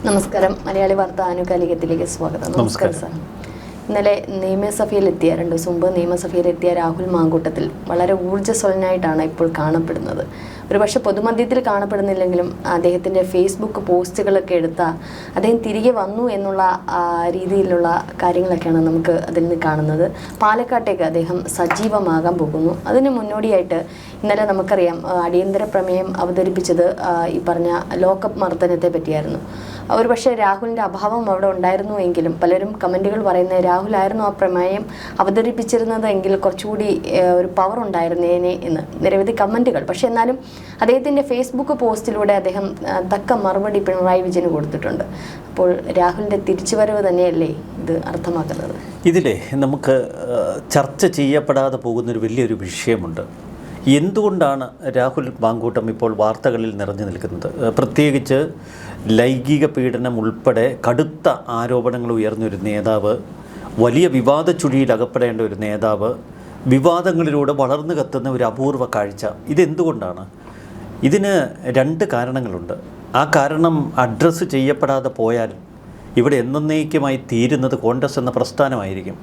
നമസ്കാരം. മലയാളി വാർത്ത ആനുകാലികത്തിലേക്ക് സ്വാഗതം. നമസ്കാരം സാർ. ഇന്നലെ നിയമസഭയിലെത്തിയ 2 ദിവസം മുമ്പ് നിയമസഭയിലെത്തിയ രാഹുൽ മാങ്കൂട്ടത്തിൽ വളരെ ഊർജ്ജസ്വലനായിട്ടാണ് ഇപ്പോൾ കാണപ്പെടുന്നത്. ഒരുപക്ഷെ പൊതുമധ്യത്തിൽ കാണപ്പെടുന്നില്ലെങ്കിലും അദ്ദേഹത്തിൻ്റെ ഫേസ്ബുക്ക് പോസ്റ്റുകളൊക്കെ എടുത്ത അദ്ദേഹം തിരികെ വന്നു എന്നുള്ള രീതിയിലുള്ള കാര്യങ്ങളൊക്കെയാണ് നമുക്ക് അതിൽ നിന്ന് കാണുന്നത്. പാലക്കാട്ടേക്ക് അദ്ദേഹം സജീവമാകാൻ പോകുന്നു. അതിന് മുന്നോടിയായിട്ട് ഇന്നലെ നമുക്കറിയാം അടിയന്തര പ്രമേയം അവതരിപ്പിച്ചത് ഈ പറഞ്ഞ ലോക്കപ്പ് മർദ്ദനത്തെ പറ്റിയായിരുന്നു. ഒരുപക്ഷെ രാഹുലിൻ്റെ അഭാവം അവിടെ ഉണ്ടായിരുന്നു എങ്കിലും പലരും കമൻറ്റുകൾ പറയുന്നത് രാഹുലായിരുന്നു ആ പ്രമേയം അവതരിപ്പിച്ചിരുന്നത് എങ്കിൽ കുറച്ചുകൂടി ഒരു പവർ ഉണ്ടായിരുന്നേനെ എന്ന് നിരവധി കമൻറ്റുകൾ. പക്ഷേ എന്നാലും അദ്ദേഹത്തിൻ്റെ ഫേസ്ബുക്ക് പോസ്റ്റിലൂടെ അദ്ദേഹം തക്ക മറുപടി പിണറായി വിജയന് കൊടുത്തിട്ടുണ്ട്. അപ്പോൾ രാഹുലിൻ്റെ തിരിച്ചുവരവ് തന്നെയല്ലേ ഇത് അർത്ഥമാക്കുന്നത്? ഇതിലെ നമുക്ക് ചർച്ച ചെയ്യപ്പെടാതെ പോകുന്നൊരു വലിയൊരു വിഷയമുണ്ട്. എന്തുകൊണ്ടാണ് രാഹുൽ മാങ്കൂട്ടം ഇപ്പോൾ വാർത്തകളിൽ നിറഞ്ഞു നിൽക്കുന്നത്? പ്രത്യേകിച്ച് ലൈംഗിക പീഡനം ഉൾപ്പെടെ കടുത്ത ആരോപണങ്ങൾ ഉയർന്നൊരു നേതാവ്, വലിയ വിവാദ ചുഴിയിൽ അകപ്പെടേണ്ട ഒരു നേതാവ്, വിവാദങ്ങളിലൂടെ വളർന്നു കത്തുന്ന ഒരു അപൂർവ കാഴ്ച. ഇതെന്തുകൊണ്ടാണ്? ഇതിന് 2 കാരണങ്ങളുണ്ട്. ആ കാരണം അഡ്രസ്സ് ചെയ്യപ്പെടാതെ പോയാൽ ഇവിടെ എന്നേക്കുമായി തീരുന്നത് കോൺഗ്രസ് എന്ന പ്രസ്ഥാനമായിരിക്കും.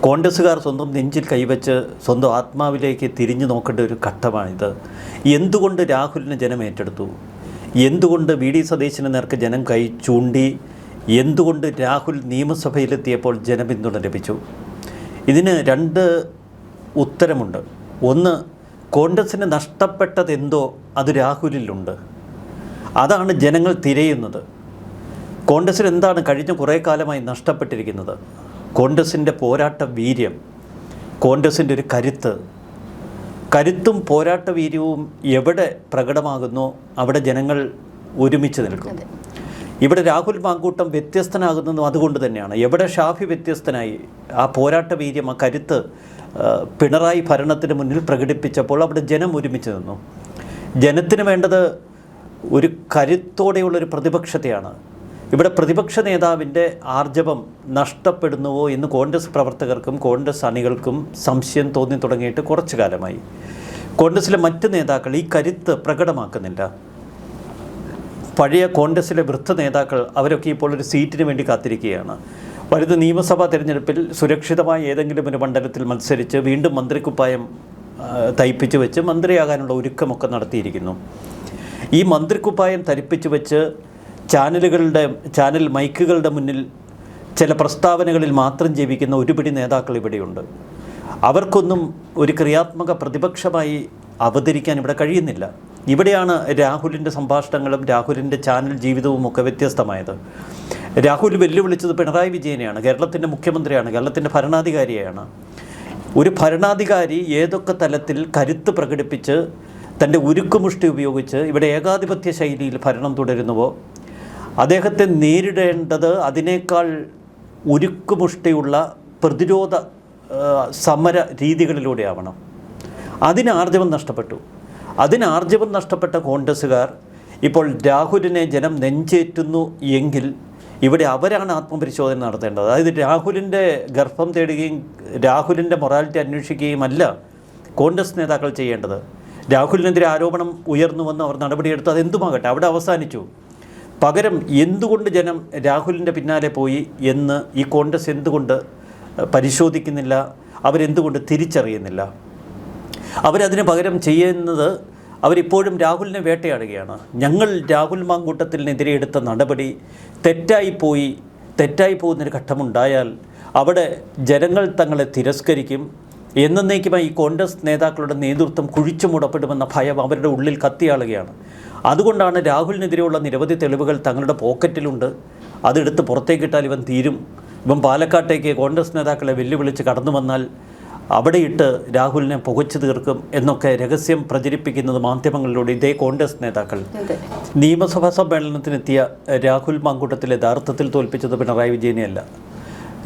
കോൺഗ്രസ്സുകാർ സ്വന്തം നെഞ്ചിൽ കൈവച്ച് സ്വന്തം ആത്മാവിലേക്ക് തിരിഞ്ഞു നോക്കേണ്ട ഒരു ഘട്ടമാണിത്. എന്തുകൊണ്ട് രാഹുലിനെ ജനം ഏറ്റെടുത്തു? എന്തുകൊണ്ട് വി.ഡി. സതീശന് നേർക്ക് ജനം കൈ ചൂണ്ടി? എന്തുകൊണ്ട് രാഹുൽ നിയമസഭയിലെത്തിയപ്പോൾ ജനപിന്തുണ ലഭിച്ചു? ഇതിന് 2 ഉത്തരമുണ്ട്. ഒന്ന്, കോൺഗ്രസ്സിന് നഷ്ടപ്പെട്ടതെന്തോ അത് രാഹുലിലുണ്ട്. അതാണ് ജനങ്ങൾ തിരയുന്നത്. കോൺഗ്രസ്സിന് എന്താണ് കഴിഞ്ഞ കുറേ കാലമായി നഷ്ടപ്പെട്ടിരിക്കുന്നത്? കോൺഗ്രസിൻ്റെ പോരാട്ട വീര്യം, കോൺഗ്രസിൻ്റെ ഒരു കരുത്തും പോരാട്ട വീര്യവും എവിടെ പ്രകടമാകുന്നോ അവിടെ ജനങ്ങൾ ഒരുമിച്ച് നിൽക്കും. ഇവിടെ രാഹുൽ മാങ്കൂട്ടം വ്യത്യസ്തനാകുന്നതും അതുകൊണ്ട് തന്നെയാണ്. എവിടെ ഷാഫി വ്യത്യസ്തനായി ആ പോരാട്ട വീര്യം, ആ കരുത്ത് പിണറായി ഭരണത്തിന് മുന്നിൽ പ്രകടിപ്പിച്ചപ്പോൾ അവിടെ ജനം ഒരുമിച്ച് നിന്നു. ജനത്തിന് വേണ്ടത് ഒരു കരുത്തോടെയുള്ളൊരു പ്രതിപക്ഷത്തെയാണ്. ഇവിടെ പ്രതിപക്ഷ നേതാവിൻ്റെ ആർജവം നഷ്ടപ്പെടുന്നുവോ എന്ന് കോൺഗ്രസ് പ്രവർത്തകർക്കും കോൺഗ്രസ് അണികൾക്കും സംശയം തോന്നി തുടങ്ങിയിട്ട് കുറച്ചു കാലമായി. കോൺഗ്രസിലെ മറ്റ് നേതാക്കൾ ഈ കരുത്ത് പ്രകടമാക്കുന്നില്ല. പഴയ കോൺഗ്രസിലെ വൃദ്ധ നേതാക്കൾ അവരൊക്കെ ഇപ്പോൾ ഒരു സീറ്റിന് വേണ്ടി കാത്തിരിക്കുകയാണ്. വരുന്ന നിയമസഭാ തിരഞ്ഞെടുപ്പിൽ സുരക്ഷിതമായ ഏതെങ്കിലും ഒരു മണ്ഡലത്തിൽ മത്സരിച്ച് വീണ്ടും മന്ത്രിക്കുപ്പായം തയ്പ്പിച്ച് വെച്ച് മന്ത്രിയാകാനുള്ള ഒരുക്കമൊക്കെ നടത്തിയിരിക്കുന്നു. ഈ മന്ത്രിക്കുപ്പായം ധരിപ്പിച്ച് വെച്ച് ചാനൽ മൈക്കുകളുടെ മുന്നിൽ ചില പ്രസ്താവനകളിൽ മാത്രം ജീവിക്കുന്ന ഒരുപിടി നേതാക്കൾ ഇവിടെയുണ്ട്. അവർക്കൊന്നും ഒരു ക്രിയാത്മക പ്രതിപക്ഷമായി അവതരിക്കാൻ ഇവിടെ കഴിയുന്നില്ല. ഇവിടെയാണ് രാഹുലിൻ്റെ സംഭാഷണങ്ങളും രാഹുലിൻ്റെ ചാനൽ ജീവിതവും ഒക്കെ വ്യത്യസ്തമായത്. രാഹുൽ വെല്ലുവിളിച്ചത് പിണറായി വിജയനെയാണ്. കേരളത്തിൻ്റെ മുഖ്യമന്ത്രിയാണ്, കേരളത്തിൻ്റെ ഭരണാധികാരിയാണ്. ഒരു ഭരണാധികാരി ഏതൊക്കെ തലത്തിൽ കരുത്ത് പ്രകടിപ്പിച്ച് തൻ്റെ ഉരുക്കുമുഷ്ടി ഉപയോഗിച്ച് ഇവിടെ ഏകാധിപത്യ ശൈലിയിൽ ഭരണം തുടരുന്നുവോ അദ്ദേഹത്തെ നേരിടേണ്ടത് അതിനേക്കാൾ ഉരുക്കുമുഷ്ടിയുള്ള പ്രതിരോധ സമര രീതികളിലൂടെയാവണം. അതിന് ആർജവം നഷ്ടപ്പെട്ട കോൺഗ്രസ്സുകാർ ഇപ്പോൾ രാഹുലിനെ ജനം നെഞ്ചേറ്റുന്നു എങ്കിൽ ഇവിടെ അവരാണ് ആത്മപരിശോധന നടത്തേണ്ടത്. അതായത് രാഹുലിൻ്റെ ഗർഭം തേടുകയും രാഹുലിൻ്റെ മൊറാലിറ്റി അന്വേഷിക്കുകയും അല്ല കോൺഗ്രസ് നേതാക്കൾ ചെയ്യേണ്ടത്. രാഹുലിനെതിരെ ആരോപണം ഉയർന്നു വന്ന് അവർ നടപടിയെടുത്ത് അതെന്തുമാകട്ടെ, അവിടെ അവസാനിച്ചു. പകരം എന്തുകൊണ്ട് ജനം രാഹുലിൻ്റെ പിന്നാലെ പോയി എന്ന് ഈ കോൺഗ്രസ് എന്തുകൊണ്ട് പരിശോധിക്കുന്നില്ല? അവരെന്തുകൊണ്ട് തിരിച്ചറിയുന്നില്ല? അവരതിന് പകരം ചെയ്യുന്നത് അവരിപ്പോഴും രാഹുലിനെ വേട്ടയാടുകയാണ്. ഞങ്ങൾ രാഹുൽ മാങ്കൂട്ടത്തിനെതിരെ എടുത്ത നടപടി തെറ്റായി പോകുന്നൊരു ഘട്ടമുണ്ടായാൽ അവിടെ ജനങ്ങൾ തങ്ങളെ തിരസ്കരിക്കും. എന്നേക്കുമായി ഈ കോൺഗ്രസ് നേതാക്കളുടെ നേതൃത്വം കുഴിച്ചു മൂടപ്പെടുമെന്ന ഭയം അവരുടെ ഉള്ളിൽ കത്തിയാളുകയാണ്. അതുകൊണ്ടാണ് രാഹുലിനെതിരെയുള്ള നിരവധി തെളിവുകൾ തങ്ങളുടെ പോക്കറ്റിലുണ്ട്. അതെടുത്ത് പുറത്തേക്കിട്ടാൽ ഇവൻ തീരും. ഇവൻ പാലക്കാട്ടേക്ക് കോൺഗ്രസ് നേതാക്കളെ വെല്ലുവിളിച്ച് കടന്നു വന്നാൽ അവിടെയിട്ട് രാഹുലിനെ പുകച്ചു തീർക്കും എന്നൊക്കെ രഹസ്യം പ്രചരിപ്പിക്കുന്നത് മാധ്യമങ്ങളിലൂടെ ഇതേ കോൺഗ്രസ് നേതാക്കൾ. നിയമസഭാ സമ്മേളനത്തിനെത്തിയ രാഹുൽ മാങ്കൂട്ടത്തിൽ യഥാർത്ഥത്തിൽ തോൽപ്പിച്ചത് പിണറായി വിജയനെയല്ല.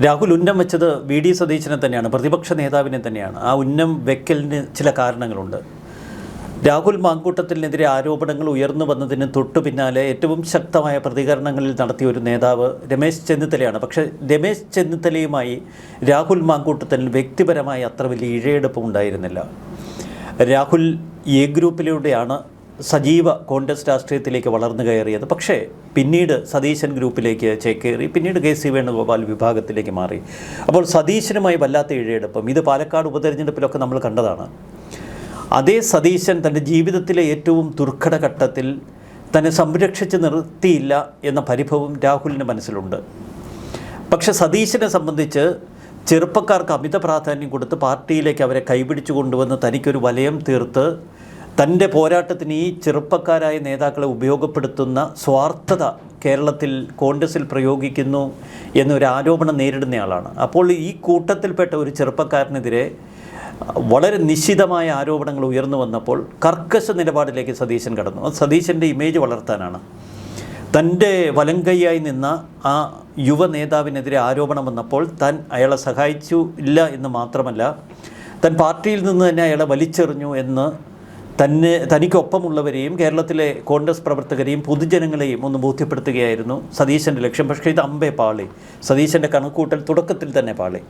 രാഹുൽ ഉന്നം വെച്ചത് വി.ഡി. സതീശനെ തന്നെയാണ്, പ്രതിപക്ഷ നേതാവിനെ തന്നെയാണ്. ആ ഉന്നം വെക്കലിന് ചില കാരണങ്ങളുണ്ട്. രാഹുൽ മാങ്കൂട്ടത്തിനെതിരെ ആരോപണങ്ങൾ ഉയർന്നു വന്നതിന് തൊട്ടു പിന്നാലെ ഏറ്റവും ശക്തമായ പ്രതികരണങ്ങളിൽ നടത്തിയ ഒരു നേതാവ് രമേശ് ചെന്നിത്തലയാണ്. പക്ഷേ രമേശ് ചെന്നിത്തലയുമായി രാഹുൽ മാങ്കൂട്ടത്തിന് വ്യക്തിപരമായി അത്ര വലിയ ഇഴയെടുപ്പും ഉണ്ടായിരുന്നില്ല. രാഹുൽ എ ഗ്രൂപ്പിലൂടെയാണ് സജീവ കോൺഗ്രസ് രാഷ്ട്രീയത്തിലേക്ക് വളർന്നു കയറിയത്. പക്ഷേ പിന്നീട് സതീശൻ ഗ്രൂപ്പിലേക്ക് ചേക്കേറി, പിന്നീട് കെ സി വേണുഗോപാൽ വിഭാഗത്തിലേക്ക് മാറി. അപ്പോൾ സതീശനുമായി വല്ലാത്ത ഇഴയെടുപ്പം ഇത് പാലക്കാട് ഉപതെരഞ്ഞെടുപ്പിലൊക്കെ നമ്മൾ കണ്ടതാണ്. അതേ സതീശൻ തൻ്റെ ജീവിതത്തിലെ ഏറ്റവും ദുർഘടഘട്ടത്തിൽ തന്നെ സംരക്ഷിച്ച് നിർത്തിയില്ല എന്ന പരിഭവം രാഹുലിൻ്റെ മനസ്സിലുണ്ട്. പക്ഷെ സതീശനെ സംബന്ധിച്ച് ചെറുപ്പക്കാർക്ക് അമിത പ്രാധാന്യം കൊടുത്ത് പാർട്ടിയിലേക്ക് അവരെ കൈപിടിച്ചു കൊണ്ടുവന്ന് തനിക്കൊരു വലയം തീർത്ത് തൻ്റെ പോരാട്ടത്തിന് ഈ ചെറുപ്പക്കാരായ നേതാക്കളെ ഉപയോഗപ്പെടുത്തുന്ന സ്വാർത്ഥത കേരളത്തിൽ കോൺഗ്രസിൽ പ്രയോഗിക്കുന്നു എന്നൊരു ആരോപണം നേരിടുന്നയാളാണ്. അപ്പോൾ ഈ കൂട്ടത്തിൽപ്പെട്ട ഒരു ചെറുപ്പക്കാരനെതിരെ വളരെ നിശ്ചിതമായ ആരോപണങ്ങൾ ഉയർന്നു വന്നപ്പോൾ കർക്കശ നിലപാടിലേക്ക് സതീശൻ കടന്നു. അത് സതീശൻ്റെ ഇമേജ് വളർത്താനാണ്. തൻ്റെ വലങ്കയ്യായി നിന്ന ആ യുവ നേതാവിനെതിരെ ആരോപണം വന്നപ്പോൾ താൻ അയാളെ സഹായിച്ചു ഇല്ല എന്ന് മാത്രമല്ല, താൻ പാർട്ടിയിൽ നിന്ന് തന്നെ അയാളെ വലിച്ചെറിഞ്ഞു എന്ന് തനിക്കൊപ്പമുള്ളവരെയും കേരളത്തിലെ കോൺഗ്രസ് പ്രവർത്തകരെയും പൊതുജനങ്ങളെയും ഒന്ന് ബോധ്യപ്പെടുത്തുകയായിരുന്നു സതീശൻ്റെ ലക്ഷ്യം. പക്ഷേ ഇത് അമ്പേ പാളി. സതീശൻ്റെ കണക്കൂട്ടൽ തുടക്കത്തിൽ തന്നെ പാളി.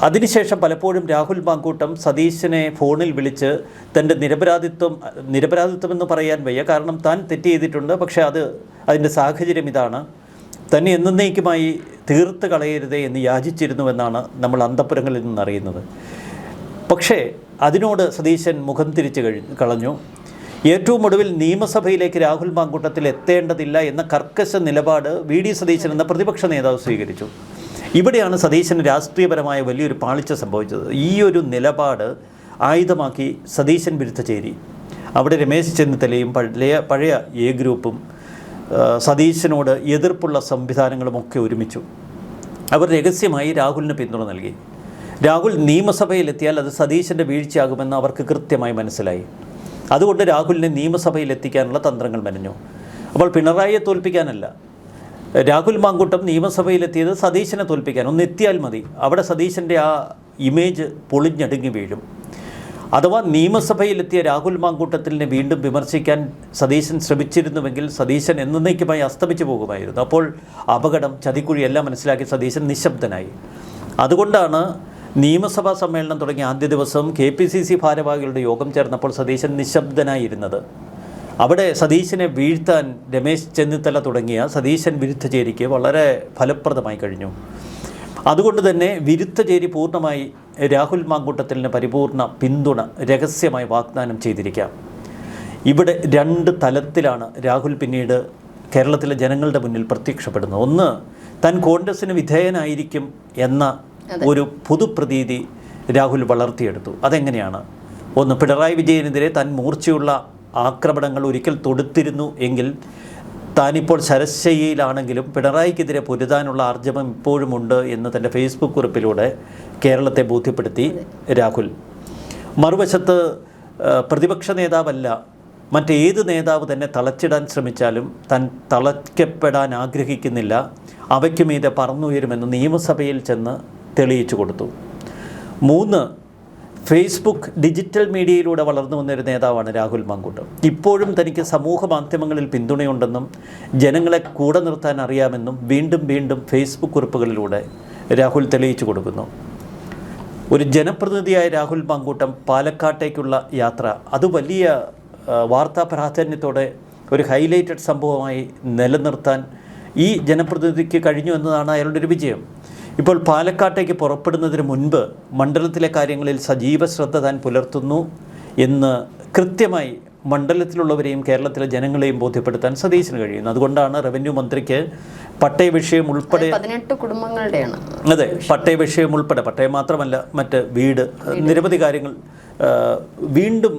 അതിനുശേഷം പലപ്പോഴും രാഹുൽ മാങ്കൂട്ടം സതീശനെ ഫോണിൽ വിളിച്ച് തൻ്റെ നിരപരാധിത്വം എന്ന് പറയാൻ വയ്യ, കാരണം താൻ തെറ്റ് ചെയ്തിട്ടുണ്ട്. പക്ഷേ അതിൻ്റെ സാഹചര്യം ഇതാണ്, തന്നെ എന്നേക്കുമായി തീർത്ത് കളയരുതേ എന്ന് യാചിച്ചിരുന്നുവെന്നാണ് നമ്മൾ അന്തഃപുരങ്ങളിൽ നിന്നറിയുന്നത്. പക്ഷേ അതിനോട് സതീശൻ മുഖം തിരിച്ച് കളഞ്ഞു. ഏറ്റവും ഒടുവിൽ നിയമസഭയിലേക്ക് രാഹുൽ മാങ്കൂട്ടത്തിൽ എത്തേണ്ടതില്ല എന്ന കർക്കശ നിലപാട് വി ഡി സതീശൻ എന്ന പ്രതിപക്ഷ നേതാവ് സ്വീകരിച്ചു. ഇവിടെയാണ് സതീശന് രാഷ്ട്രീയപരമായ വലിയൊരു പാളിച്ച സംഭവിച്ചത്. ഈ ഒരു നിലപാട് ആയുധമാക്കി സതീശൻ വിരുദ്ധ ചേരി. അവിടെ രമേശ് ചെന്നിത്തലയും പഴയ എ ഗ്രൂപ്പും സതീശനോട് എതിർപ്പുള്ള സംവിധാനങ്ങളുമൊക്കെ ഒരുമിച്ചു. അവർ രഹസ്യമായി രാഹുലിന് പിന്തുണ നൽകി. രാഹുൽ നിയമസഭയിലെത്തിയാൽ അത് സതീശൻ്റെ വീഴ്ചയാകുമെന്ന് അവർക്ക് കൃത്യമായി മനസ്സിലായി. അതുകൊണ്ട് രാഹുലിനെ നിയമസഭയിലെത്തിക്കാനുള്ള തന്ത്രങ്ങൾ മെനഞ്ഞു. അപ്പോൾ പിണറായിയെ തോൽപ്പിക്കാനല്ല, രാഹുൽ മാങ്കൂട്ടം നിയമസഭയിലെത്തിയത് സതീശനെ തോൽപ്പിക്കാൻ. ഒന്ന് എത്തിയാൽ മതി, അവിടെ സതീശൻ്റെ ആ ഇമേജ് പൊളിഞ്ഞടുങ്ങി വീഴും. അഥവാ നിയമസഭയിലെത്തിയ രാഹുൽ മാങ്കൂട്ടത്തിനെ വീണ്ടും വിമർശിക്കാൻ സതീശൻ ശ്രമിച്ചിരുന്നുവെങ്കിൽ സതീശൻ എന്നേക്കുമായി അസ്തമിച്ചു പോകുമായിരുന്നു. അപ്പോൾ അപകടം, ചതിക്കുഴി എല്ലാം മനസ്സിലാക്കി സതീശൻ നിശബ്ദനായി. അതുകൊണ്ടാണ് നിയമസഭാ സമ്മേളനം തുടങ്ങിയ ആദ്യ ദിവസം KPCC ഭാരവാഹികളുടെ യോഗം ചേർന്നപ്പോൾ സതീശൻ നിശബ്ദനായിരുന്നത്. അവിടെ സതീശനെ വീഴ്ത്താൻ രമേശ് ചെന്നിത്തല തുടങ്ങിയ സതീശൻ വിരുദ്ധ ചേരിക്ക് വളരെ ഫലപ്രദമായി കഴിഞ്ഞു. അതുകൊണ്ട് തന്നെ വിരുദ്ധ ചേരി പൂർണ്ണമായി രാഹുൽ മാങ്കൂട്ടത്തിന് പരിപൂർണ പിന്തുണ രഹസ്യമായി വാഗ്ദാനം ചെയ്തിരിക്കാം. ഇവിടെ രണ്ട് തലത്തിലാണ് രാഹുൽ പിന്നീട് കേരളത്തിലെ ജനങ്ങളുടെ മുന്നിൽ പ്രത്യക്ഷപ്പെടുന്നത്. ഒന്ന്, താൻ കോൺഗ്രസിന് വിധേയനായിരിക്കും എന്ന ഒരു പൊതുപ്രതീതി രാഹുൽ വളർത്തിയെടുത്തു. അതെങ്ങനെയാണ്? ഒന്ന്, പിണറായി വിജയനെതിരെ താൻ മൂർച്ചയുള്ള ആക്രമണങ്ങൾ ഒരിക്കൽ തൊടുത്തിരുന്നു എങ്കിൽ താനിപ്പോൾ ശരശയ്യയിലാണെങ്കിലും പിണറായിക്കെതിരെ പൊരുതാനുള്ള ആർജവം ഇപ്പോഴുമുണ്ട് എന്ന് തൻ്റെ ഫേസ്ബുക്ക് കുറിപ്പിലൂടെ കേരളത്തെ ബോധ്യപ്പെടുത്തി രാഹുൽ. മറുവശത്ത് പ്രതിപക്ഷ നേതാവല്ല, മറ്റേത് നേതാവ് തന്നെ തളച്ചിടാൻ ശ്രമിച്ചാലും താൻ തളയ്ക്കപ്പെടാൻ ആഗ്രഹിക്കുന്നില്ല, അവയ്ക്കുമീതെ പറന്നുയരുമെന്ന് നിയമസഭയിൽ ചെന്ന് തെളിയിച്ചു കൊടുത്തു. 3, ഫേസ്ബുക്ക് ഡിജിറ്റൽ മീഡിയയിലൂടെ വളർന്നു വന്നൊരു നേതാവാണ് രാഹുൽ മാങ്കൂട്ടം. ഇപ്പോഴും തനിക്ക് സമൂഹ മാധ്യമങ്ങളിൽ പിന്തുണയുണ്ടെന്നും ജനങ്ങളെ കൂടെ നിർത്താൻ അറിയാമെന്നും വീണ്ടും വീണ്ടും ഫേസ്ബുക്ക് കുറിപ്പുകളിലൂടെ രാഹുൽ തെളിയിച്ചു കൊടുക്കുന്നു. ഒരു ജനപ്രതിനിധിയായ രാഹുൽ മാങ്കൂട്ടം പാലക്കാട്ടേക്കുള്ള യാത്ര അത് വലിയ വാർത്താ പ്രാധാന്യത്തോടെ ഒരു ഹൈലൈറ്റഡ് സംഭവമായി നിലനിർത്താൻ ഈ ജനപ്രതിനിധിക്ക് കഴിഞ്ഞു എന്നതാണ് അയാളുടെ ഒരു വിജയം. ഇപ്പോൾ പാലക്കാട്ടേക്ക് പുറപ്പെടുന്നതിന് മുൻപ് മണ്ഡലത്തിലെ കാര്യങ്ങളിൽ സജീവ ശ്രദ്ധ താൻ പുലർത്തുന്നു എന്ന് കൃത്യമായി മണ്ഡലത്തിലുള്ളവരെയും കേരളത്തിലെ ജനങ്ങളെയും ബോധ്യപ്പെടുത്താൻ സതീശന് കഴിയുന്നു. അതുകൊണ്ടാണ് റവന്യൂ മന്ത്രിക്ക് പട്ടയ വിഷയം ഉൾപ്പെടെ 18 കുടുംബങ്ങളുടെയാണ്. അതെ, പട്ടയ വിഷയം ഉൾപ്പെടെ, പട്ടയം മാത്രമല്ല മറ്റ് വീട്, നിരവധി കാര്യങ്ങൾ വീണ്ടും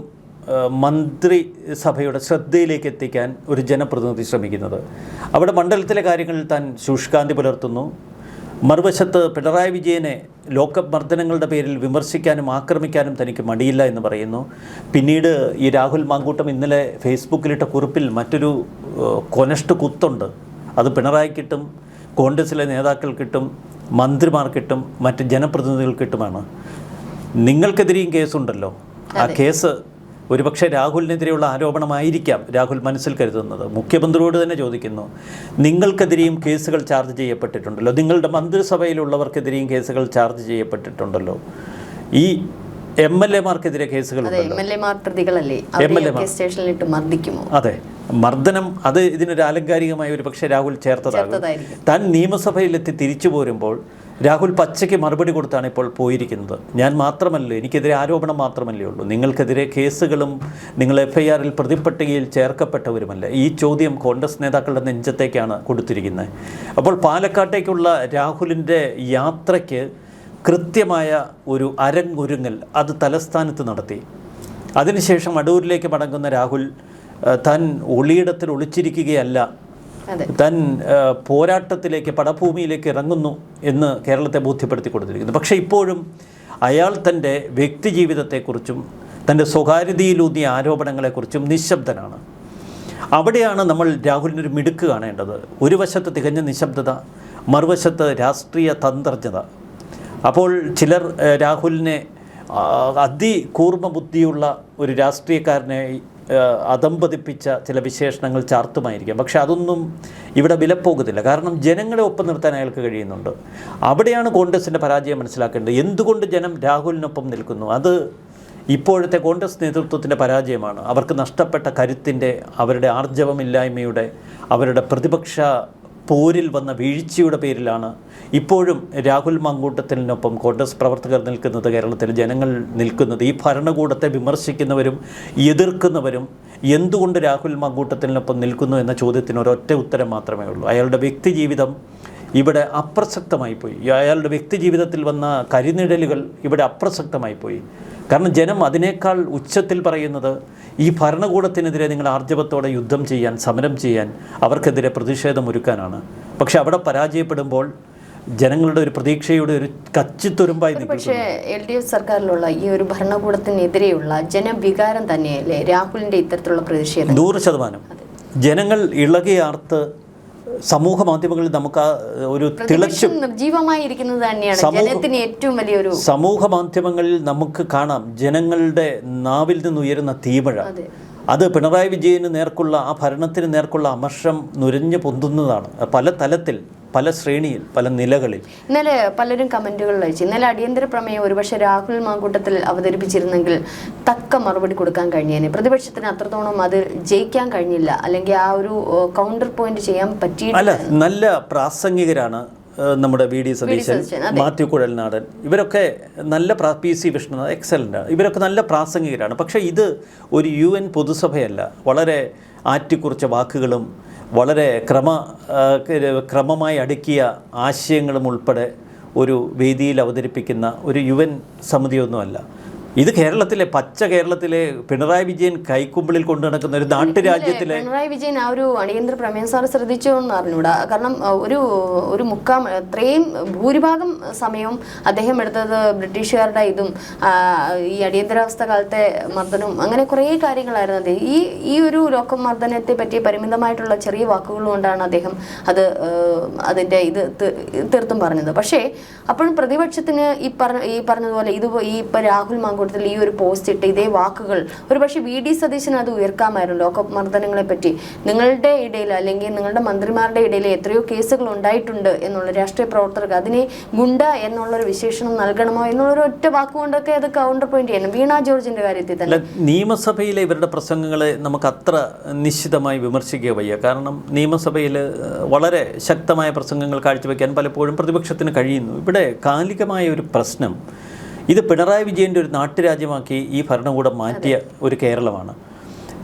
മന്ത്രിസഭയുടെ ശ്രദ്ധയിലേക്ക് എത്തിക്കാൻ ഒരു ജനപ്രതിനിധി ശ്രമിക്കുന്നത്. അവിടെ മണ്ഡലത്തിലെ കാര്യങ്ങളിൽ താൻ ശുഷ്കാന്തി പുലർത്തുന്നു. മറുവശത്ത് പിണറായി വിജയനെ ലോക്കപ്പ് മർദ്ദനങ്ങളുടെ പേരിൽ വിമർശിക്കാനും ആക്രമിക്കാനും തനിക്ക് മടിയില്ല എന്ന് പറയുന്നു. പിന്നീട് ഈ രാഹുൽ മാങ്കൂട്ടം ഇന്നലെ ഫേസ്ബുക്കിലിട്ട കുറിപ്പിൽ മറ്റൊരു കൊനഷ്ട് കുത്തുണ്ട്. അത് പിണറായിക്കിട്ടും കോൺഗ്രസിലെ നേതാക്കൾക്കിട്ടും മന്ത്രിമാർക്കിട്ടും മറ്റ് ജനപ്രതിനിധികൾക്കിട്ടുമാണ്. നിങ്ങൾക്കെതിരെയും കേസുണ്ടല്ലോ, ആ കേസ് ഒരുപക്ഷെ രാഹുലിനെതിരെയുള്ള ആരോപണമായിരിക്കാം രാഹുൽ മനസ്സിൽ കരുതുന്നത്. മുഖ്യമന്ത്രിയോട് തന്നെ ചോദിക്കുന്നു, നിങ്ങൾക്കെതിരെയും കേസുകൾ ചാർജ് ചെയ്യപ്പെട്ടിട്ടുണ്ടല്ലോ, നിങ്ങളുടെ മന്ത്രിസഭയിലുള്ളവർക്കെതിരെയും കേസുകൾ ചാർജ് ചെയ്യപ്പെട്ടിട്ടുണ്ടല്ലോ, ഈ MLA-മാർക്കെതിരെ കേസുകളുണ്ട്. MLA-മാർ പ്രതികളല്ലേ, അവരെയൊക്കെ സ്റ്റേഷനിലിട്ട് മർദ്ദിക്കുമോ? അതെ, മർദ്ദനം അത് ഇതിനൊരു ആലങ്കാരികമായ ഒരു പക്ഷേ രാഹുൽ ചേർത്തതാകും. താൻ നിയമസഭയിലെത്തി തിരിച്ചു പോരുമ്പോൾ രാഹുൽ പച്ചയ്ക്ക് മറുപടി കൊടുത്താണ് ഇപ്പോൾ പോയിരിക്കുന്നത്. ഞാൻ മാത്രമല്ല, എനിക്കെതിരെ ആരോപണം മാത്രമല്ലേ ഉള്ളൂ, നിങ്ങൾക്കെതിരെ കേസുകളും നിങ്ങൾ FIR-ൽ പ്രതിപട്ടികയിൽ ചേർക്കപ്പെട്ടവരുമല്ല. ഈ ചോദ്യം കോൺഗ്രസ് നേതാക്കളുടെ നെഞ്ചത്തേക്കാണ് കൊടുത്തിരിക്കുന്നത്. അപ്പോൾ പാലക്കാട്ടേക്കുള്ള രാഹുലിൻ്റെ യാത്രയ്ക്ക് കൃത്യമായ ഒരു അരങ്ങൊരുങ്ങൽ അത് തലസ്ഥാനത്ത് നടത്തി. അതിനുശേഷം അടൂരിലേക്ക് മടങ്ങുന്ന രാഹുൽ താൻ ഒളിയിടത്തിൽ ഒളിച്ചിരിക്കുകയല്ല, താൻ പോരാട്ടത്തിലേക്ക് പടഭൂമിയിലേക്ക് ഇറങ്ങുന്നു എന്ന് കേരളത്തെ ബോധ്യപ്പെടുത്തി കൊടുത്തിരിക്കുന്നു. പക്ഷേ ഇപ്പോഴും അയാൾ തൻ്റെ വ്യക്തിജീവിതത്തെക്കുറിച്ചും തൻ്റെ സ്വകാര്യതയിലൂന്നിയ ആരോപണങ്ങളെക്കുറിച്ചും നിശബ്ദനാണ്. അവിടെയാണ് നമ്മൾ രാഹുലിനൊരു മിടുക്ക് കാണേണ്ടത്. ഒരു വശത്ത് തികഞ്ഞ നിശബ്ദത, മറുവശത്ത് രാഷ്ട്രീയ തന്ത്രജ്ഞത. അപ്പോൾ ചിലർ രാഹുലിനെ അതികൂർമ്മ ബുദ്ധിയുള്ള ഒരു രാഷ്ട്രീയക്കാരനെ അധംപതിപ്പിച്ച ചില വിശേഷണങ്ങൾ ചാർത്തുമായിരിക്കാം. പക്ഷെ അതൊന്നും ഇവിടെ വിലപ്പോകുന്നില്ല. കാരണം ജനങ്ങളെ ഒപ്പം നിർത്താൻ അയാൾക്ക് കഴിയുന്നുണ്ട്. അവിടെയാണ് കോൺഗ്രസിൻ്റെ പരാജയം മനസ്സിലാക്കേണ്ടത്. എന്തുകൊണ്ട് ജനം രാഹുലിനൊപ്പം നിൽക്കുന്നു? അത് ഇപ്പോഴത്തെ കോൺഗ്രസ് നേതൃത്വത്തിൻ്റെ പരാജയമാണ്. അവർക്ക് നഷ്ടപ്പെട്ട കരുത്തിൻ്റെ, അവരുടെ ആർജവമില്ലായ്മയുടെ, അവരുടെ പ്രതിപക്ഷ പോരിൽ വന്ന വീഴ്ചയുടെ പേരിലാണ് ഇപ്പോഴും രാഹുൽ മാങ്കൂട്ടത്തിനൊപ്പം കോൺഗ്രസ് പ്രവർത്തകർ നിൽക്കുന്നത്, കേരളത്തിൽ ജനങ്ങൾ നിൽക്കുന്നത്. ഈ ഭരണകൂടത്തെ വിമർശിക്കുന്നവരും എതിർക്കുന്നവരും എന്തുകൊണ്ട് രാഹുൽ മാങ്കൂട്ടത്തിനൊപ്പം നിൽക്കുന്നു എന്ന ചോദ്യത്തിന് ഒരൊറ്റ ഉത്തരം മാത്രമേ ഉള്ളൂ. അയാളുടെ വ്യക്തിജീവിതം ഇവിടെ അപ്രസക്തമായിപ്പോയി. അയാളുടെ വ്യക്തിജീവിതത്തിൽ വന്ന കരിനിഴലുകൾ ഇവിടെ അപ്രസക്തമായിപ്പോയി. കാരണം ജനം അതിനേക്കാൾ ഉച്ചത്തിൽ പറയുന്നത് ഈ ഭരണകൂടത്തിനെതിരെ നിങ്ങൾ ആർജവത്തോടെ യുദ്ധം ചെയ്യാൻ, സമരം ചെയ്യാൻ, അവർക്കെതിരെ പ്രതിഷേധമൊരുക്കാനാണ്. പക്ഷെ അവിടെ പരാജയപ്പെടുമ്പോൾ ജനങ്ങളുടെ ഒരു പ്രതീക്ഷയുടെ ഒരു കച്ചിത്തുരുമ്പായി നിൽക്കും. പക്ഷേ LDF സർക്കാരിലുള്ള ഈ ഒരു ഭരണകൂടത്തിനെതിരെയുള്ള ജനവികാരം തന്നെയല്ലേ രാഹുലിൻ്റെ ഇത്തരത്തിലുള്ള പ്രതിഷേധം? 100%. ജനങ്ങൾ ഇളകിയാർത്ത് സമൂഹ മാധ്യമങ്ങളിൽ നമുക്ക് ഒരു തിളച്ചു നിർജീവമായിരിക്കുന്നത് തന്നെയാണ് ജനത്തിന് ഏറ്റവും വലിയൊരു. സമൂഹ മാധ്യമങ്ങളിൽ നമുക്ക് കാണാം ജനങ്ങളുടെ നാവിൽ നിന്നുയരുന്ന തീമഴ. അത് പിണറായി വിജയന് നേർക്കുള്ള, ആ ഭരണത്തിന് നേർക്കുള്ള അമർഷം നുരഞ്ഞു പൊന്തുന്നതാണ്. പല തലത്തിൽ, പല ശ്രേണിയിൽ, പല നിലകളിൽ. ഇന്നലെ പലരും കമന്റുകളിൽ അയച്ചു, ഇന്നലെ അടിയന്തര പ്രമേയം ഒരുപക്ഷെ രാഹുൽ മാങ്കൂട്ടത്തിൽ അവതരിപ്പിച്ചിരുന്നെങ്കിൽ തക്ക മറുപടി കൊടുക്കാൻ കഴിഞ്ഞേനെ. പ്രതിപക്ഷത്തിന് അത്രത്തോളം അത് ജയിക്കാൻ കഴിഞ്ഞില്ല, അല്ലെങ്കിൽ ആ ഒരു കൗണ്ടർ പോയിന്റ് ചെയ്യാൻ പറ്റിയില്ല. അല്ല, നല്ല പ്രാസംഗികരാണ് നമ്മുടെ VD സതീശൻ, മാത്യു കുഴൽനാടൻ, ഇവരൊക്കെ നല്ല PC വിഷ്ണു എക്സലൻ്റാണ്. ഇവരൊക്കെ നല്ല പ്രാസംഗികരാണ്. പക്ഷേ ഇത് ഒരു UN പൊതുസഭയല്ല. വളരെ ആറ്റിക്കുറിച്ച വാക്കുകളും വളരെ ക്രമമായി അടുക്കിയ ആശയങ്ങളും ഉൾപ്പെടെ ഒരു വേദിയിൽ അവതരിപ്പിക്കുന്ന ഒരു UN സമിതിയൊന്നുമല്ല. ഇത് കേരളത്തിലെ, പച്ച കേരളത്തിലെ പിണറായി വിജയൻ കൈക്കുമ്പിളിൽ കൊണ്ടു നടക്കുന്ന ഒരു നാട്ടുരാജ്യത്തിലെ പിണറായി വിജയൻ ആ ഒരു അടിയന്തര പ്രമേയം സാർ ശ്രദ്ധിച്ചോ എന്ന് അറിഞ്ഞൂടാ. കാരണം ഒരു അത്രയും ഭൂരിഭാഗം സമയവും അദ്ദേഹം എടുത്തത് ബ്രിട്ടീഷുകാരുടെ ഇതും ഈ അടിയന്തരാവസ്ഥ കാലത്തെ മർദ്ദനവും അങ്ങനെ കുറേ കാര്യങ്ങളായിരുന്നു. അദ്ദേഹം ഈ ഒരു ലോക മർദ്ദനത്തെ പറ്റി പരിമിതമായിട്ടുള്ള ചെറിയ വാക്കുകൾ കൊണ്ടാണ് അദ്ദേഹം അതിൻ്റെ ഇത് തീർത്തും പറഞ്ഞത്. പക്ഷേ അപ്പോഴും പ്രതിപക്ഷത്തിന് ഈ പറഞ്ഞതുപോലെ ഇപ്പം രാഹുൽ മാങ്കൂട്ടത്തിൽ ഈ ഒരു പോസ്റ്റ് ഇട്ട് ഇതേ വാക്കുകൾ ഒരുപക്ഷെ VD സതീശന് അത് ഉയർക്കാമായിരുന്നു. ലോക മർദ്ദനങ്ങളെ പറ്റി നിങ്ങളുടെ ഇടയിൽ അല്ലെങ്കിൽ നിങ്ങളുടെ മന്ത്രിമാരുടെ ഇടയിൽ എത്രയോ കേസുകൾ ഉണ്ടായിട്ടുണ്ട് എന്നുള്ള രാഷ്ട്രീയ പ്രവർത്തകർക്ക് അതിനെ ഗുണ്ട എന്നുള്ളൊരു വിശേഷണം നൽകണമോ എന്നുള്ളൊരു ഒറ്റ വാക്കുകൊണ്ടൊക്കെ അത് കൗണ്ടർ പോയിന്റ് ചെയ്യണം. വീണ ജോർജിന്റെ കാര്യത്തിൽ തന്നെ നിയമസഭയിലെ ഇവരുടെ പ്രസംഗങ്ങളെ നമുക്ക് അത്ര നിശ്ചിതമായി വിമർശിക്കുക വയ്യ. കാരണം നിയമസഭയിൽ വളരെ ശക്തമായ പ്രസംഗങ്ങൾ കാഴ്ചവെക്കാൻ പലപ്പോഴും പ്രതിപക്ഷത്തിന് കഴിയുന്നു. ഇവിടെ കാലികമായ ഒരു പ്രശ്നം, ഇത് പിണറായി വിജയൻ്റെ ഒരു നാട്ടുരാജ്യമാക്കി ഈ ഭരണകൂടം മാറ്റിയ ഒരു കേരളമാണ്.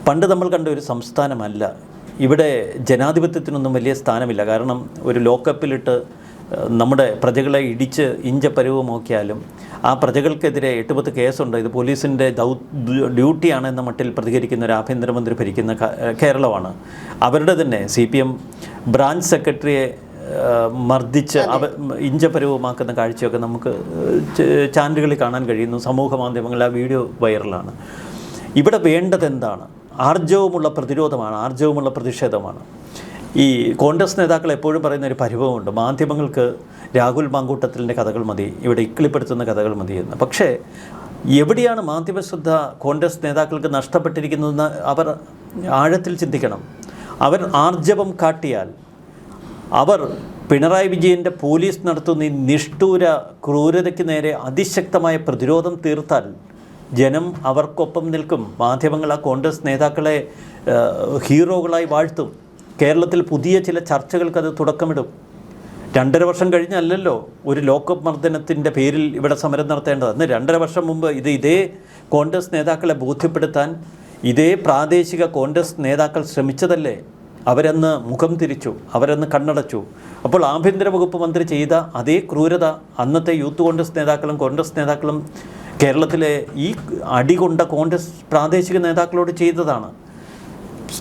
പണ്ട് നമ്മൾ കണ്ട ഒരു സംസ്ഥാനമല്ല. ഇവിടെ ജനാധിപത്യത്തിനൊന്നും വലിയ സ്ഥാനമില്ല. കാരണം ഒരു ലോക്കപ്പിലിട്ട് നമ്മുടെ പ്രജകളെ ഇടിച്ച് ഇഞ്ചപ്പരുവ് നോക്കിയാലും ആ പ്രജകൾക്കെതിരെ 8-10 കേസുണ്ട്. ഇത് പോലീസിൻ്റെ ഡ്യൂട്ടിയാണെന്ന മട്ടിൽ പ്രതികരിക്കുന്ന ഒരു ആഭ്യന്തരമന്ത്രി ഭരിക്കുന്ന കേരളമാണ്. അവരുടെ തന്നെ CPM ബ്രാഞ്ച് സെക്രട്ടറിയെ മർദ്ദിച്ച് ഇഞ്ചപരവുമാക്കുന്ന കാഴ്ചയൊക്കെ നമുക്ക് ചാനലുകളിൽ കാണാൻ കഴിയുന്നു. സമൂഹ മാധ്യമങ്ങളിൽ ആ വീഡിയോ വൈറലാണ്. ഇവിടെ വേണ്ടത് എന്താണ്? ആർജവമുള്ള പ്രതിരോധമാണ്, ആർജവമുള്ള പ്രതിഷേധമാണ്. ഈ കോൺഗ്രസ് നേതാക്കൾ എപ്പോഴും പറയുന്ന ഒരു പരിഭവമുണ്ട്, മാധ്യമങ്ങൾക്ക് രാഹുൽ മാങ്കൂട്ടത്തിലിൻ്റെ കഥകൾ മതി, ഇവിടെ ഇക്കിളിപ്പെടുത്തുന്ന കഥകൾ മതിയെന്ന്. പക്ഷേ എവിടെയാണ് മാധ്യമശ്രദ്ധ കോൺഗ്രസ് നേതാക്കൾക്ക് നഷ്ടപ്പെട്ടിരിക്കുന്നതെന്ന് അവർ ആഴത്തിൽ ചിന്തിക്കണം. അവർ ആർജവം കാട്ടിയാൽ, അവർ പിണറായി വിജയൻ്റെ പോലീസ് നടത്തുന്ന ഈ നിഷ്ഠൂര ക്രൂരതയ്ക്ക് നേരെ അതിശക്തമായ പ്രതിരോധം തീർത്താൽ ജനം അവർക്കൊപ്പം നിൽക്കും. മാധ്യമങ്ങൾ ആ കോൺഗ്രസ് നേതാക്കളെ ഹീറോകളായി വാഴ്ത്തും. കേരളത്തിൽ പുതിയ ചില ചർച്ചകൾക്ക് അത് തുടക്കമിടും. 2.5 വർഷം കഴിഞ്ഞല്ലല്ലോ ഒരു ലോക്കപ്പ് മർദ്ദനത്തിൻ്റെ പേരിൽ ഇവിടെ സമരം നടത്തേണ്ടത്. അന്ന് 2.5 വർഷം മുമ്പ് ഇതേ കോൺഗ്രസ് നേതാക്കളെ ബോധ്യപ്പെടുത്താൻ ഇതേ പ്രാദേശിക കോൺഗ്രസ് നേതാക്കൾ ശ്രമിച്ചതല്ലേ? അവരന്ന് മുഖം തിരിച്ചു, അവരന്ന് കണ്ണടച്ചു. അപ്പോൾ ആഭ്യന്തര വകുപ്പ് മന്ത്രി ചെയ്ത അതേ ക്രൂരത അന്നത്തെ യൂത്ത് കോൺഗ്രസ് നേതാക്കളും കേരളത്തിലെ ഈ അടികൊണ്ട കോൺഗ്രസ് പ്രാദേശിക നേതാക്കളോട് ചെയ്തതാണ്.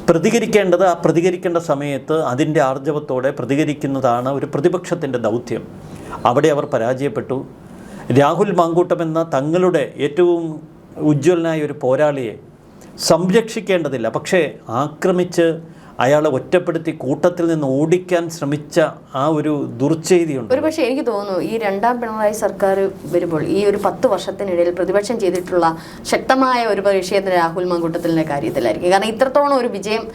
പ്രതികരിക്കേണ്ടത് ആ പ്രതികരിക്കേണ്ട സമയത്ത് അതിൻ്റെ ആർജവത്തോടെ പ്രതികരിക്കുന്നതാണ് ഒരു പ്രതിപക്ഷത്തിൻ്റെ ദൗത്യം. അവിടെ അവർ പരാജയപ്പെട്ടു. രാഹുൽ മാങ്കൂട്ടം എന്ന തങ്ങളുടെ ഏറ്റവും ഉജ്ജ്വലനായ ഒരു പോരാളിയെ സംരക്ഷിക്കേണ്ടതില്ല, പക്ഷേ ആക്രമിച്ച് അയാളെ ഒറ്റപ്പെടുത്തി കൂട്ടത്തിൽ നിന്ന് ഓടിക്കാൻ ശ്രമിച്ച ആ ഒരു ദുർചെയ്തിയുണ്ട്. ഒരു പക്ഷേ എനിക്ക് തോന്നുന്നു ഈ 2ാം പിണറായി സർക്കാർ വരുമ്പോൾ ഈ ഒരു 10 വർഷത്തിനിടയിൽ പ്രതിപക്ഷം ചെയ്തിട്ടുള്ള ശക്തമായ ഒരു വിഷയത്തിന് രാഹുൽ മാങ്കൂട്ടത്തിൻ്റെ കാര്യത്തിലായിരിക്കും. കാരണം ഇത്രത്തോളം ഒരു വിജയം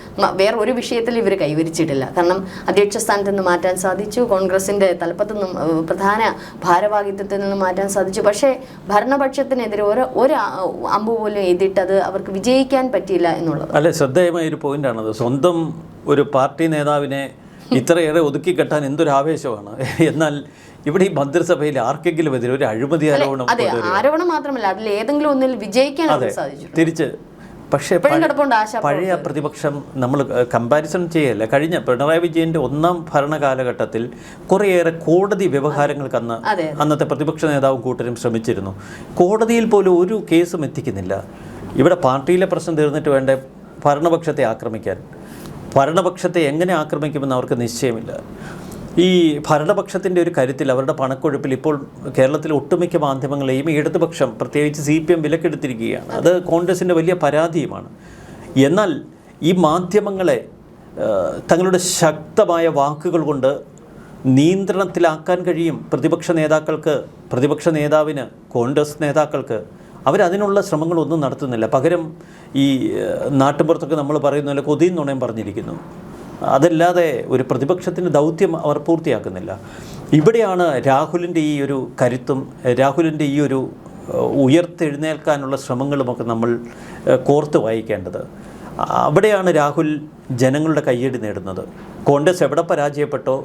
വേറെ ഒരു വിഷയത്തിൽ ഇവർ കൈവരിച്ചിട്ടില്ല. കാരണം അധ്യക്ഷ സ്ഥാനത്ത് നിന്ന് മാറ്റാൻ സാധിച്ചു, കോൺഗ്രസിൻ്റെ തലപ്പത്തു നിന്നും പ്രധാന ഭാരവാഹിത്വത്തിൽ നിന്ന് മാറ്റാൻ സാധിച്ചു. പക്ഷേ ഭരണപക്ഷത്തിനെതിരെ ഒരു അമ്പ് പോലും എഴുതിയിട്ടത് അവർക്ക് വിജയിക്കാൻ പറ്റിയില്ല എന്നുള്ളത് അല്ലെ ശ്രദ്ധേയമായ ഒരു പോയിന്റാണത്. സ്വന്തം ഒരു പാർട്ടി നേതാവിനെ ഇത്രയേറെ ഒതുക്കിക്കെട്ടാൻ എന്തൊരു ആവേശമാണ്. എന്നാൽ ഇവിടെ ഈ മന്ത്രിസഭയിൽ ആർക്കെങ്കിലും എതിരെ ഒരു അഴിമതി ആരോപണം, ആരോപണം മാത്രമല്ല അതിൽ ഏതെങ്കിലും ഒന്നിൽ വിജയിക്കാൻ സാധിച്ചു തിരിച്ച്. പക്ഷേ പഴയ പ്രതിപക്ഷം നമ്മൾ കമ്പാരിസൺ ചെയ്യല്ല. കഴിഞ്ഞ പിണറായി വിജയൻ്റെ 1ാം ഭരണകാലഘട്ടത്തിൽ കുറേയേറെ കോടതി വ്യവഹാരങ്ങൾക്ക് അന്നത്തെ പ്രതിപക്ഷ നേതാവും കൂട്ടരും ശ്രമിച്ചിരുന്നു. കോടതിയിൽ പോലും ഒരു കേസും എത്തിക്കുന്നില്ല. ഇവിടെ പാർട്ടിയിലെ പ്രശ്നം തീർന്നിട്ട് വേണ്ടേ ഭരണപക്ഷത്തെ ആക്രമിക്കാൻ. ഭരണപക്ഷത്തെ എങ്ങനെ ആക്രമിക്കുമെന്ന് അവർക്ക് നിശ്ചയമില്ല. ഈ ഭരണപക്ഷത്തിൻ്റെ ഒരു കരുത്തിൽ, അവരുടെ പണക്കൊഴുപ്പിൽ ഇപ്പോൾ കേരളത്തിലെ ഒട്ടുമിക്ക മാധ്യമങ്ങളെയും ഇടതുപക്ഷം പ്രത്യേകിച്ച് CPM വിലക്കെടുത്തിരിക്കുകയാണ്. അത് കോൺഗ്രസിൻ്റെ വലിയ പരാതിയുമാണ്. എന്നാൽ ഈ മാധ്യമങ്ങളെ തങ്ങളുടെ ശക്തമായ വാക്കുകൾ കൊണ്ട് നിയന്ത്രണത്തിലാക്കാൻ കഴിയും പ്രതിപക്ഷ നേതാക്കൾക്ക്, പ്രതിപക്ഷ നേതാവിന്, കോൺഗ്രസ് നേതാക്കൾക്ക്. അവരതിനുള്ള ശ്രമങ്ങളൊന്നും നടത്തുന്നില്ല. പകരം ഈ നാട്ടുപുറത്തൊക്കെ നമ്മൾ പറയുന്ന കൊതിയും നുണയും പറഞ്ഞിരിക്കുന്നു. അതല്ലാതെ ഒരു പ്രതിപക്ഷത്തിൻ്റെ ദൗത്യം അവർ പൂർത്തിയാക്കുന്നില്ല. ഇവിടെയാണ് രാഹുലിൻ്റെ ഈ ഒരു കരുത്തും രാഹുലിൻ്റെ ഈ ഒരു ഉയർത്തെഴുന്നേൽക്കാനുള്ള ശ്രമങ്ങളുമൊക്കെ നമ്മൾ കോർത്ത് വായിക്കേണ്ടത്. അവിടെയാണ് രാഹുൽ ജനങ്ങളുടെ കയ്യടി നേടുന്നത്. കോൺഗ്രസ് എവിടെ പരാജയപ്പെട്ടോ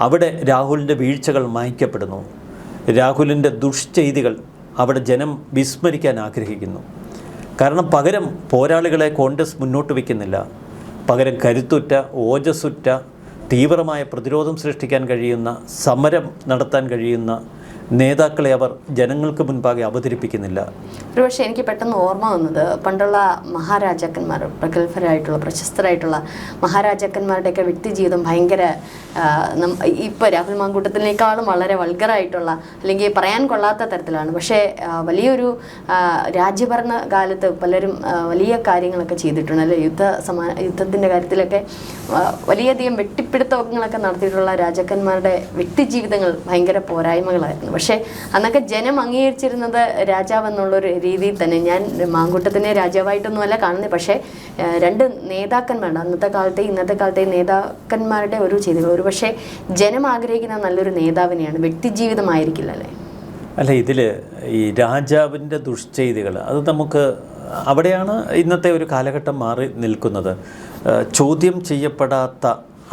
അവിടെ രാഹുലിൻ്റെ വീഴ്ചകൾ മായ്ക്കപ്പെടുന്നു. രാഹുലിൻ്റെ ദുഷ്ചെയ്തികൾ അവിടെ ജനം വിസ്മരിക്കാൻ ആഗ്രഹിക്കുന്നു. കാരണം പകരം പോരാളികളെ കോൺഗ്രസ് മുന്നോട്ട് വയ്ക്കുന്നില്ല. പകരം കരുത്തുറ്റ, ഓജസ്സുറ്റ, തീവ്രമായ പ്രതിരോധം സൃഷ്ടിക്കാൻ കഴിയുന്ന, സമരം നടത്താൻ കഴിയുന്ന നേതാക്കളെ അവർ ജനങ്ങൾക്ക് മുൻപാകെ അവതരിപ്പിക്കുന്നില്ല. ഒരുപക്ഷെ എനിക്ക് പെട്ടെന്ന് ഓർമ്മ വന്നത് പണ്ടുള്ള മഹാരാജാക്കന്മാർ, പ്രഗത്ഭരായിട്ടുള്ള പ്രശസ്തരായിട്ടുള്ള മഹാരാജാക്കന്മാരുടെയൊക്കെ വ്യക്തിജീവിതം ഭയങ്കര ഇപ്പോൾ രാഹുൽ മാങ്കൂട്ടത്തിനേക്കാളും വളരെ വൾഗറായിട്ടുള്ള അല്ലെങ്കിൽ പറയാൻ കൊള്ളാത്ത തരത്തിലാണ്. പക്ഷേ വലിയൊരു രാജ്യഭരണ കാലത്ത് പലരും വലിയ കാര്യങ്ങളൊക്കെ ചെയ്തിട്ടുണ്ട് അല്ലെ. യുദ്ധത്തിൻ്റെ കാര്യത്തിലൊക്കെ വലിയധികം വെട്ടിപ്പിടുത്തങ്ങളൊക്കെ നടത്തിയിട്ടുള്ള രാജാക്കന്മാരുടെ വ്യക്തിജീവിതങ്ങൾ ഭയങ്കര പോരായ്മകളായിരുന്നു. പക്ഷേ അന്നൊക്കെ ജനം അംഗീകരിച്ചിരുന്നത് രാജാവെന്നുള്ളൊരു രീതിയിൽ തന്നെ. ഞാൻ മാങ്കൂട്ടത്തിനെ രാജാവായിട്ടൊന്നുമല്ല കാണുന്നത്, പക്ഷേ 2 നേതാക്കന്മാരുണ്ട് അന്നത്തെ കാലത്തെ ഇന്നത്തെ കാലത്തെ നേതാക്കന്മാരുടെ ഒരു ചെയ്തികൾ. ഒരു പക്ഷേ ജനം ആഗ്രഹിക്കുന്ന നല്ലൊരു നേതാവിനെയാണ്, വ്യക്തിജീവിതമായിരിക്കില്ല അല്ലേ? അല്ല, ഇതിൽ ഈ രാജാവിൻ്റെ ദുഷ്ചെയ്തികൾ അത് നമുക്ക് അവിടെയാണ് ഇന്നത്തെ ഒരു കാലഘട്ടം മാറി നിൽക്കുന്നത്. ചോദ്യം ചെയ്യപ്പെടാത്ത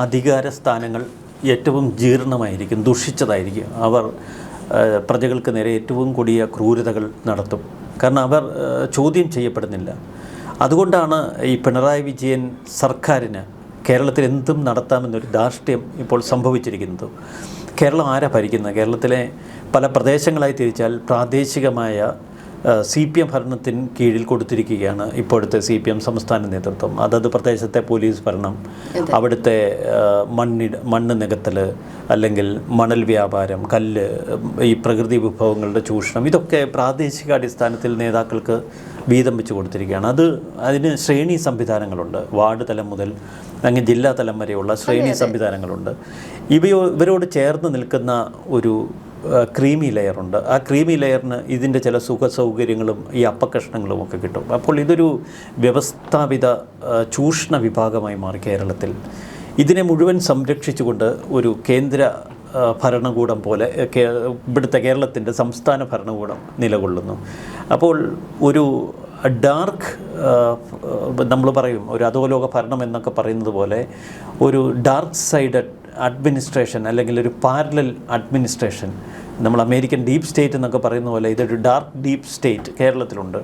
അധികാര സ്ഥാനങ്ങൾ ഏറ്റവും ജീർണമായിരിക്കും, ദുഷിച്ചതായിരിക്കും. അവർ പ്രജകൾക്ക് നേരെ ഏറ്റവും കൊടിയ ക്രൂരതകൾ നടത്തും. കാരണം അവർ ചോദ്യം ചെയ്യപ്പെടുന്നില്ല. അതുകൊണ്ടാണ് ഈ പിണറായി വിജയൻ സർക്കാരിന് കേരളത്തിൽ എന്തും നടത്താമെന്നൊരു ധാർഷ്ട്യം ഇപ്പോൾ സംഭവിച്ചിരിക്കുന്നത്. കേരളം ആരാ ഭരിക്കുന്നത്? കേരളത്തിലെ പല പ്രദേശങ്ങളായി തിരിച്ചാൽ പ്രാദേശികമായ CPM ഭരണത്തിന് കീഴിൽ കൊടുത്തിരിക്കുകയാണ് ഇപ്പോഴത്തെ CPM സംസ്ഥാന നേതൃത്വം. അതത് പ്രദേശത്തെ പോലീസ് ഭരണം, അവിടുത്തെ മണ്ണ് നികത്തൽ, അല്ലെങ്കിൽ മണൽ വ്യാപാരം, കല്ല്, ഈ പ്രകൃതി വിഭവങ്ങളുടെ ചൂഷണം, ഇതൊക്കെ പ്രാദേശികാടിസ്ഥാനത്തിൽ നേതാക്കൾക്ക് വീതം വെച്ച് കൊടുത്തിരിക്കുകയാണ്. അതിന് ശ്രേണി സംവിധാനങ്ങളുണ്ട്. വാർഡ് തലം മുതൽ അങ്ങനെ ജില്ലാ തലം വരെയുള്ള ശ്രേണി സംവിധാനങ്ങളുണ്ട്. ഇവരോട് ചേർന്ന് നിൽക്കുന്ന ഒരു ക്രീമി ലെയറുണ്ട്. ആ ക്രീമി ലെയറിന് ഇതിൻ്റെ ചില സുഖ സൗകര്യങ്ങളും ഈ അപ്പക്കഷ്ണങ്ങളും ഒക്കെ കിട്ടും. അപ്പോൾ ഇതൊരു വ്യവസ്ഥാപിത ചൂഷണ വിഭാഗമായി മാറി കേരളത്തിൽ. ഇതിനെ മുഴുവൻ സംരക്ഷിച്ചുകൊണ്ട് ഒരു കേന്ദ്ര ഭരണകൂടം പോലെ ഇവിടുത്തെ കേരളത്തിൻ്റെ സംസ്ഥാന ഭരണകൂടം നിലകൊള്ളുന്നു. അപ്പോൾ ഒരു ഡാർക്ക് നമ്മൾ പറയും ഒരു അധോലോക ഭരണം എന്നൊക്കെ പറയുന്നത് പോലെ ഒരു ഡാർക്ക് സൈഡഡ് അഡ്മിനിസ്ട്രേഷൻ അല്ലെങ്കിൽ ഒരു പാരലൽ അഡ്മിനിസ്ട്രേഷൻ, നമ്മൾ അമേരിക്കൻ ഡീപ്പ് സ്റ്റേറ്റ് എന്നൊക്കെ പറയുന്ന പോലെ ഇതൊരു ഡാർക്ക് ഡീപ്പ് സ്റ്റേറ്റ് കേരളത്തിലുണ്ട്.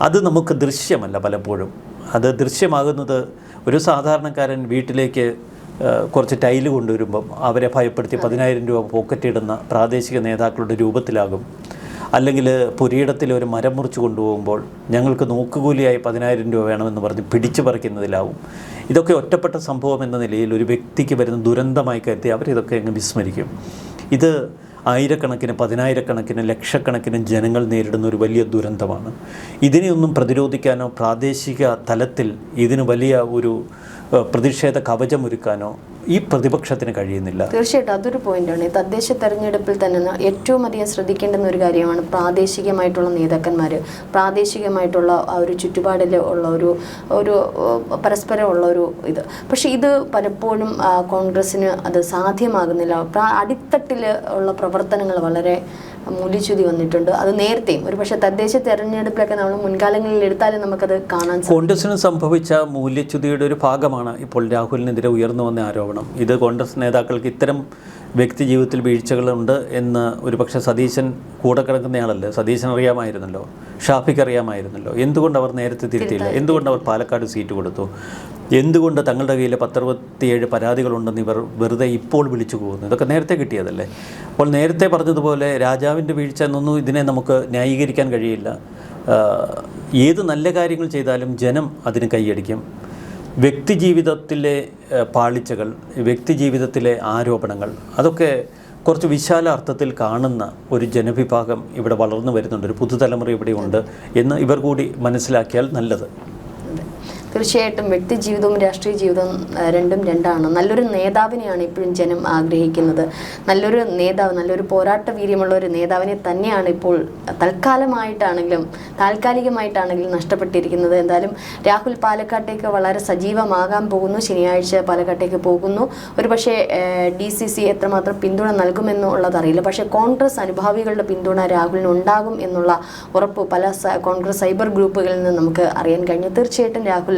അത് നമുക്ക് ദൃശ്യമല്ല പലപ്പോഴും. അത് ദൃശ്യമാകുന്നത് ഒരു സാധാരണക്കാരൻ വീട്ടിലേക്ക് കുറച്ച് ടൈല് കൊണ്ടുവരുമ്പം അവരെ ഭയപ്പെടുത്തി 10,000 രൂപ പോക്കറ്റിടുന്ന പ്രാദേശിക നേതാക്കളുടെ രൂപത്തിലാകും. അല്ലെങ്കിൽ പുരയിടത്തിൽ ഒരു മരം മുറിച്ച് കൊണ്ടുപോകുമ്പോൾ ഞങ്ങൾക്ക് നോക്കുകൂലിയായി 10,000 രൂപ വേണമെന്ന് പറഞ്ഞ് പിടിച്ചു പറിക്കുന്നതിലാവും. ഇതൊക്കെ ഒറ്റപ്പെട്ട സംഭവം എന്ന നിലയിൽ ഒരു വ്യക്തിക്ക് വരുന്ന ദുരന്തമായി കരുതി അവരിതൊക്കെ അങ്ങ് വിസ്മരിക്കും. ഇത് ആയിരക്കണക്കിന്, 10,000-കണക്കിന്, ലക്ഷക്കണക്കിന് ജനങ്ങൾ നേരിടുന്ന ഒരു വലിയ ദുരന്തമാണ്. ഇതിനെയൊന്നും പ്രതിരോധിക്കാനോ പ്രാദേശിക തലത്തിൽ ഇതിന് വലിയ ഒരു പ്രതിഷേധ കവചമൊരുക്കാനോ ഈ പ്രതിപക്ഷത്തിന് കഴിയുന്നില്ല. തീർച്ചയായിട്ടും അതൊരു പോയിന്റാണ്. ഈ തദ്ദേശ തെരഞ്ഞെടുപ്പിൽ തന്നെ ഏറ്റവും അധികം ശ്രദ്ധിക്കേണ്ടുന്ന ഒരു കാര്യമാണ് പ്രാദേശികമായിട്ടുള്ള നേതാക്കന്മാർ, പ്രാദേശികമായിട്ടുള്ള ആ ഒരു ചുറ്റുപാടിൽ ഉള്ള ഒരു പരസ്പരമുള്ള ഒരു ഇത്. പക്ഷേ ഇത് പലപ്പോഴും കോൺഗ്രസ്സിന് അത് സാധ്യമാകുന്നില്ല. അടിത്തട്ടിൽ ഉള്ള പ്രവർത്തനങ്ങൾ വളരെ മൂല്യച്യുതി വന്നിട്ടുണ്ട്. അത് നേരത്തെയും ഒരു പക്ഷേ തദ്ദേശ തെരഞ്ഞെടുപ്പിലൊക്കെ നമ്മൾ മുൻകാലങ്ങളിൽ എടുത്താലും നമുക്കത് കാണാൻ സാധിക്കും. കോൺഗ്രസിന് സംഭവിച്ച മൂല്യച്യുതിയുടെ ഒരു ഭാഗമാണ് ഇപ്പോൾ രാഹുലിനെതിരെ ഉയർന്നു വന്ന ആരോപണം. ഇത് കോൺഗ്രസ് നേതാക്കൾക്ക് ഇത്തരം വ്യക്തി ജീവിതത്തിൽ വീഴ്ചകളുണ്ട് എന്ന് ഒരുപക്ഷെ സതീശൻ കൂടെ കിടക്കുന്നയാളല്ലേ, സതീശൻ അറിയാമായിരുന്നല്ലോ, ഷാഫിക്ക് അറിയാമായിരുന്നല്ലോ. എന്തുകൊണ്ട് അവർ നേരത്തെ തിരുത്തിയില്ല? എന്തുകൊണ്ട് അവർ പാലക്കാട് സീറ്റ് കൊടുത്തു? എന്തുകൊണ്ട് തങ്ങളുടെ കയ്യിൽ 67 പരാതികളുണ്ടെന്ന് ഇവർ വെറുതെ ഇപ്പോൾ വിളിച്ചു പോകുന്നു? ഇതൊക്കെ നേരത്തെ കിട്ടിയതല്ലേ. അപ്പോൾ നേരത്തെ പറഞ്ഞതുപോലെ രാജാവിൻ്റെ വീഴ്ച എന്നൊന്നും ഇതിനെ നമുക്ക് ന്യായീകരിക്കാൻ കഴിയില്ല. ഏത് നല്ല കാര്യങ്ങൾ ചെയ്താലും ജനം അതിന് കൈയടിക്കും. വ്യക്തിജീവിതത്തിലെ പാളിച്ചകൾ, വ്യക്തിജീവിതത്തിലെ ആരോപണങ്ങൾ, അതൊക്കെ കുറച്ച് വിശാല അർത്ഥത്തിൽ കാണുന്ന ഒരു ജനവിഭാഗം ഇവിടെ വളർന്നു വരുന്നുണ്ട്, ഒരു പുതുതലമുറ ഇവിടെയുണ്ട് എന്ന് ഇവർ കൂടി മനസ്സിലാക്കിയാൽ നല്ലത്. തീർച്ചയായിട്ടും വ്യക്തി ജീവിതവും രാഷ്ട്രീയ ജീവിതവും രണ്ടും രണ്ടാണ്. നല്ലൊരു നേതാവിനെയാണ് ഇപ്പോഴും ജനം ആഗ്രഹിക്കുന്നത്. നല്ലൊരു നേതാവ്, നല്ലൊരു പോരാട്ട വീര്യമുള്ള ഒരു നേതാവിനെ തന്നെയാണ് ഇപ്പോൾ താൽക്കാലികമായിട്ടാണെങ്കിലും നഷ്ടപ്പെട്ടിരിക്കുന്നത്. എന്തായാലും രാഹുൽ പാലക്കാട്ടേക്ക് വളരെ സജീവമാകാൻ പോകുന്നു. ശനിയാഴ്ച പാലക്കാട്ടേക്ക് പോകുന്നു. ഒരു പക്ഷേ DCC എത്രമാത്രം പിന്തുണ നൽകുമെന്നുള്ളതറിയില്ല. പക്ഷേ കോൺഗ്രസ് അനുഭാവികളുടെ പിന്തുണ രാഹുലിന് ഉണ്ടാകും എന്നുള്ള ഉറപ്പ് പല കോൺഗ്രസ് സൈബർ ഗ്രൂപ്പുകളിൽ നിന്ന് നമുക്ക് അറിയാൻ കഴിഞ്ഞു. തീർച്ചയായിട്ടും രാഹുൽ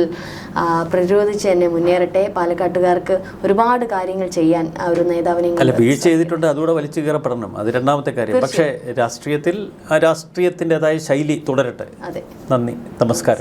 പ്രതിരോധിച്ച് തന്നെ മുന്നേറട്ടെ. പാലക്കാട്ടുകാർക്ക് ഒരുപാട് കാര്യങ്ങൾ ചെയ്യാൻ ആ ഒരു നേതാവിനെ വീഴ്ച ചെയ്തിട്ടുണ്ട്, അതുകൂടെ വലിച്ചു കയറപ്പെടണം, അത് രണ്ടാമത്തെ കാര്യം. പക്ഷേ രാഷ്ട്രീയത്തിൻ്റെതായ ശൈലി തുടരട്ടെ. അതെ, നന്ദി, നമസ്കാരം.